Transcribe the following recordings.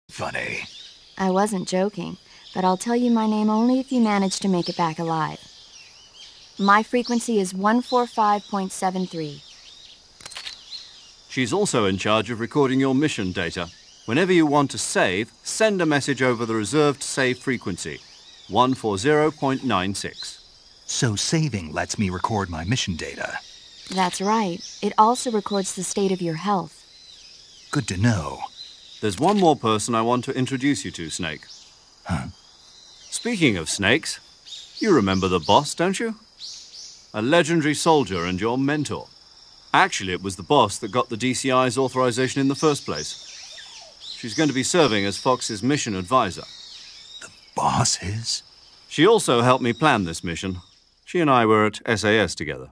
Funny. I wasn't joking, but I'll tell you my name only if you manage to make it back alive. My frequency is 145.73. She's also in charge of recording your mission data. Whenever you want to save, send a message over the reserved save frequency, 140.96. So saving lets me record my mission data. That's right. It also records the state of your health. Good to know. There's one more person I want to introduce you to, Snake. Huh? Speaking of snakes, you remember the boss, don't you? A legendary soldier and your mentor. Actually, it was the boss that got the DCI's authorization in the first place. She's going to be serving as Fox's mission advisor. The boss is? She also helped me plan this mission. She and I were at SAS together.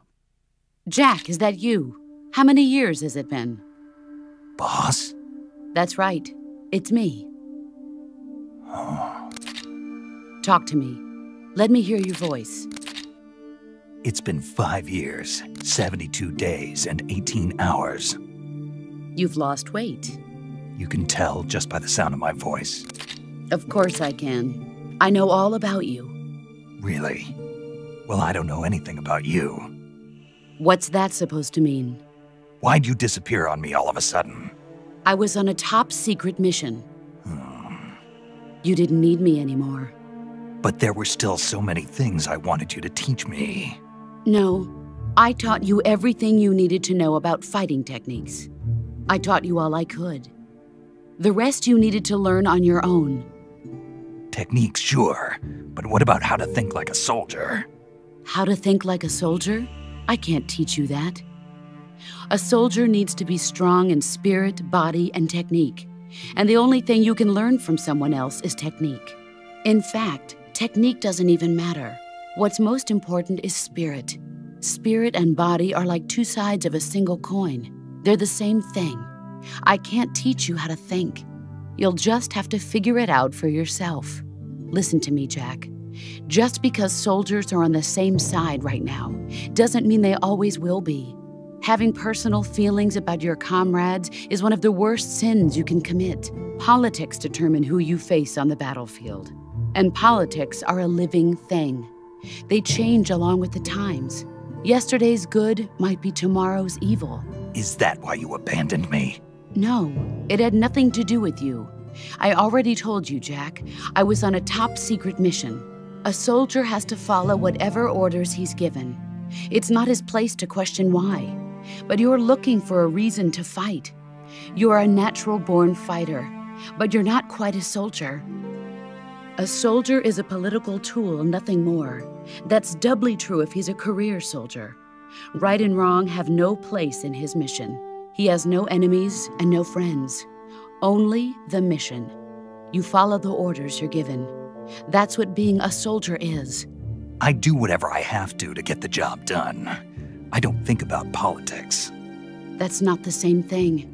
Jack, is that you? How many years has it been? Boss? That's right. It's me. Oh. Talk to me. Let me hear your voice. It's been 5 years, 72 days, and 18 hours. You've lost weight. You can tell just by the sound of my voice. Of course I can. I know all about you. Really? Well, I don't know anything about you. What's that supposed to mean? Why'd you disappear on me all of a sudden? I was on a top-secret mission. You didn't need me anymore. But there were still so many things I wanted you to teach me. No, I taught you everything you needed to know about fighting techniques. I taught you all I could. The rest you needed to learn on your own. Techniques, sure. But what about how to think like a soldier? How to think like a soldier? I can't teach you that. A soldier needs to be strong in spirit, body, and technique. And the only thing you can learn from someone else is technique. In fact, technique doesn't even matter. What's most important is spirit. Spirit and body are like two sides of a single coin. They're the same thing. I can't teach you how to think. You'll just have to figure it out for yourself. Listen to me, Jack. Just because soldiers are on the same side right now doesn't mean they always will be. Having personal feelings about your comrades is one of the worst sins you can commit. Politics determine who you face on the battlefield. And politics are a living thing. They change along with the times. Yesterday's good might be tomorrow's evil. Is that why you abandoned me? No, it had nothing to do with you. I already told you, Jack. I was on a top-secret mission. A soldier has to follow whatever orders he's given. It's not his place to question why. But you're looking for a reason to fight. You're a natural-born fighter, but you're not quite a soldier. A soldier is a political tool, nothing more. That's doubly true if he's a career soldier. Right and wrong have no place in his mission. He has no enemies and no friends. Only the mission. You follow the orders you're given. That's what being a soldier is. I do whatever I have to get the job done. I don't think about politics. That's not the same thing.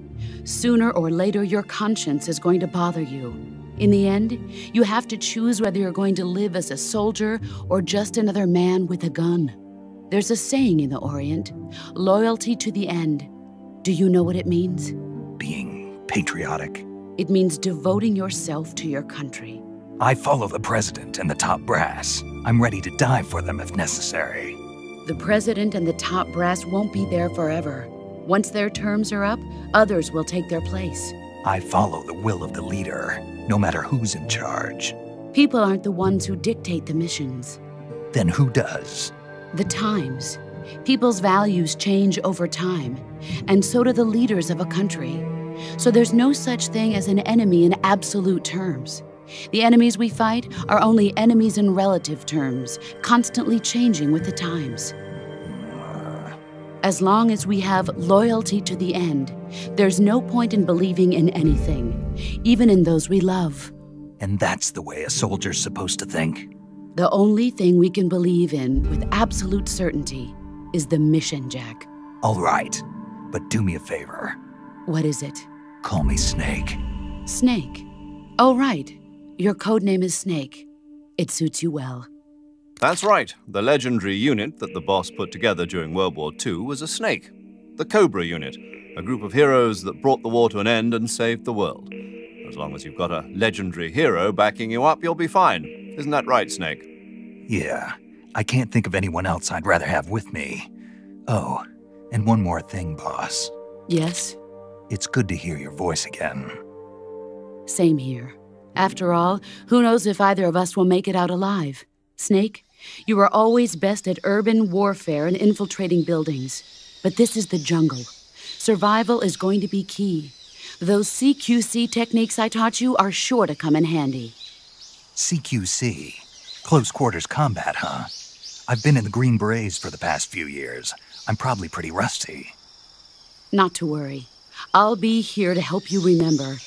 Sooner or later, your conscience is going to bother you. In the end, you have to choose whether you're going to live as a soldier or just another man with a gun. There's a saying in the Orient, loyalty to the end. Do you know what it means? Being patriotic. It means devoting yourself to your country. I follow the president and the top brass. I'm ready to die for them if necessary. The president and the top brass won't be there forever. Once their terms are up, others will take their place. I follow the will of the leader, no matter who's in charge. People aren't the ones who dictate the missions. Then who does? The times. People's values change over time, and so do the leaders of a country. So there's no such thing as an enemy in absolute terms. The enemies we fight are only enemies in relative terms, constantly changing with the times. As long as we have loyalty to the end, there's no point in believing in anything, even in those we love. And that's the way a soldier's supposed to think? The only thing we can believe in with absolute certainty is the mission, Jack. All right, but do me a favor. What is it? Call me Snake. Snake? Oh, right. Your code name is Snake. It suits you well. That's right. The legendary unit that the boss put together during World War II was a snake. The Cobra unit, a group of heroes that brought the war to an end and saved the world. As long as you've got a legendary hero backing you up, you'll be fine. Isn't that right, Snake? Yeah, I can't think of anyone else I'd rather have with me. Oh, and one more thing, boss. Yes? It's good to hear your voice again. Same here. After all, who knows if either of us will make it out alive? Snake, you are always best at urban warfare and infiltrating buildings. But this is the jungle. Survival is going to be key. Those CQC techniques I taught you are sure to come in handy. CQC? Close quarters combat, huh? I've been in the Green Berets for the past few years. I'm probably pretty rusty. Not to worry. I'll be here to help you remember.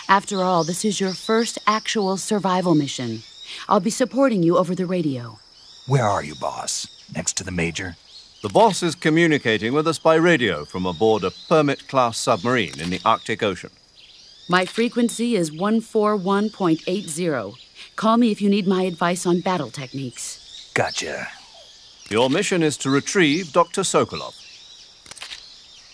After all, this is your first actual survival mission. I'll be supporting you over the radio. Where are you, boss? Next to the Major? The boss is communicating with us by radio from aboard a Permit-class submarine in the Arctic Ocean. My frequency is 141.80. Call me if you need my advice on battle techniques. Gotcha. Your mission is to retrieve Dr. Sokolov.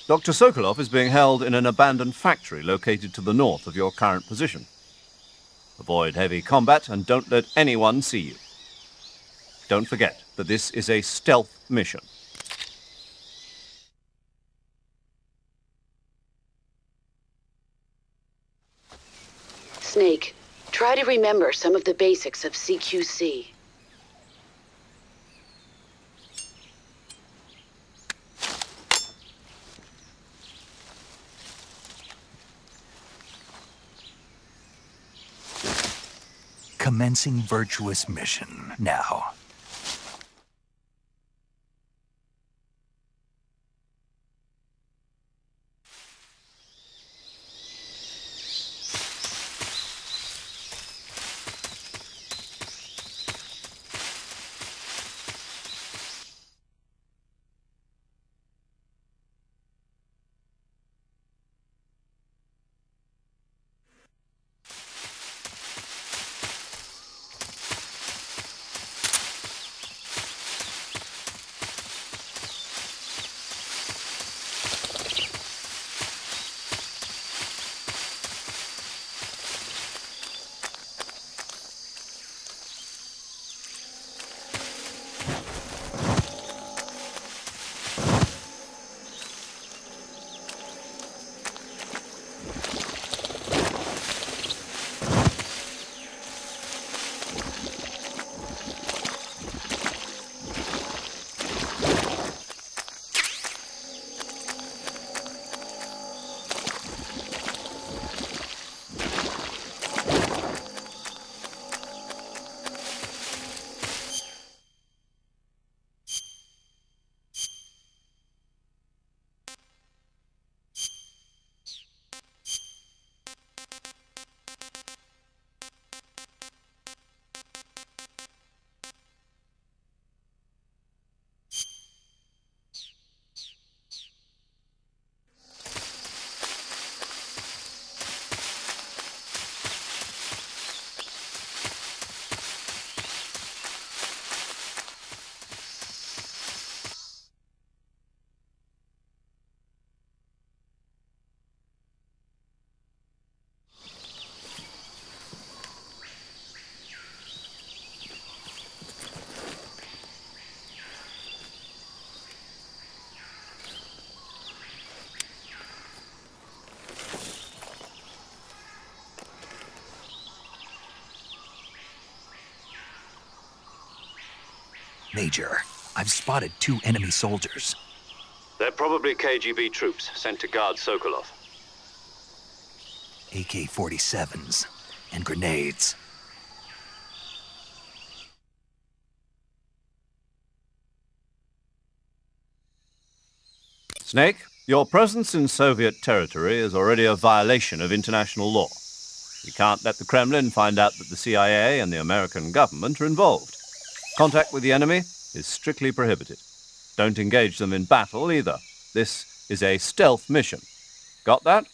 Dr. Sokolov is being held in an abandoned factory located to the north of your current position. Avoid heavy combat and don't let anyone see you. Don't forget that this is a stealth mission. Snake, try to remember some of the basics of CQC. Commencing virtuous mission now. Major, I've spotted 2 enemy soldiers. They're probably KGB troops sent to guard Sokolov. AK-47s and grenades. Snake, your presence in Soviet territory is already a violation of international law. We can't let the Kremlin find out that the CIA and the American government are involved. Contact with the enemy is strictly prohibited. Don't engage them in battle either. This is a stealth mission. Got that?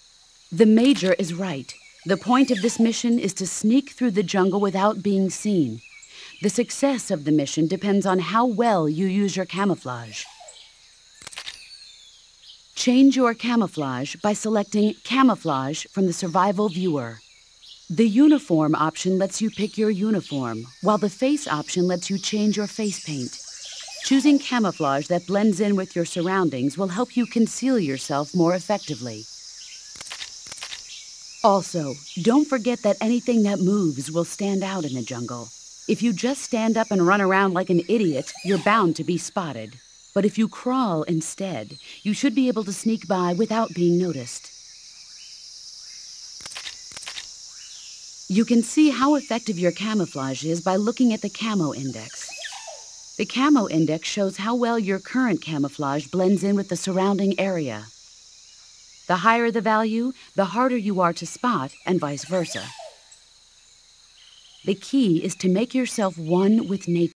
The Major is right. The point of this mission is to sneak through the jungle without being seen. The success of the mission depends on how well you use your camouflage. Change your camouflage by selecting Camouflage from the Survival Viewer. The uniform option lets you pick your uniform, while the face option lets you change your face paint. Choosing camouflage that blends in with your surroundings will help you conceal yourself more effectively. Also, don't forget that anything that moves will stand out in the jungle. If you just stand up and run around like an idiot, you're bound to be spotted. But if you crawl instead, you should be able to sneak by without being noticed. You can see how effective your camouflage is by looking at the Camo Index. The Camo Index shows how well your current camouflage blends in with the surrounding area. The higher the value, the harder you are to spot, and vice versa. The key is to make yourself one with nature.